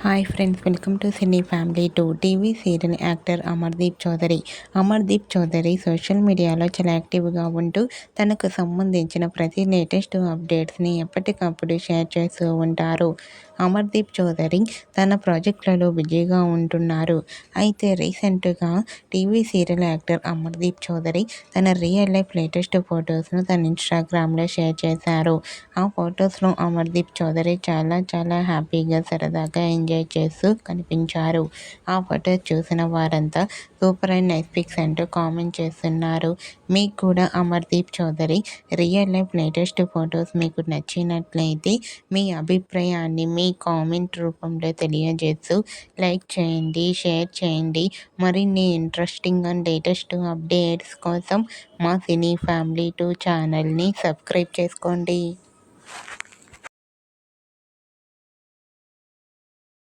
Hi friends, welcome to cine family 2. TV serial actor Amardeep Chaudhary. Amardeep Chaudhary social మీడియాలో చాలా యాక్టివ్గా ఉంటూ తనకు సంబంధించిన ప్రతి లేటెస్ట్ అప్డేట్స్ని ఎప్పటికప్పుడు షేర్ చేస్తూ ఉంటారు. అమర్దీప్ చౌదరి తన ప్రాజెక్టులలో బిజీగా ఉంటున్నారు. అయితే రీసెంట్గా TV serial actor Amardeep Chaudhary తన రియల్ లైఫ్ లేటెస్ట్ ఫొటోస్ను తన ఇన్స్టాగ్రామ్లో షేర్ చేశారు. ఆ ఫొటోస్లో అమర్దీప్ చౌదరి చాలా చాలా హ్యాపీగా సరదాగా ఎంజాయ్ చేస్తూ కనిపించారు. ఆ ఫొటోస్ చూసిన వారంతా సూపర్ అండ్ నైస్ పిక్స్ అంటూ కామెంట్ చేస్తున్నారు. మీకు కూడా Amardeep Chaudhary real life latest photos మీకు నచ్చినట్లయితే మీ అభిప్రాయాన్ని మీ కామెంట్ రూపంలో తెలియజేస్తూ లైక్ చేయండి, షేర్ చేయండి. మరిన్ని ఇంట్రెస్టింగ్ అండ్ లేటెస్ట్ అప్డేట్స్ కోసం మా సినీ ఫ్యామిలీ 2 ఛానల్ని సబ్స్క్రైబ్ చేసుకోండి.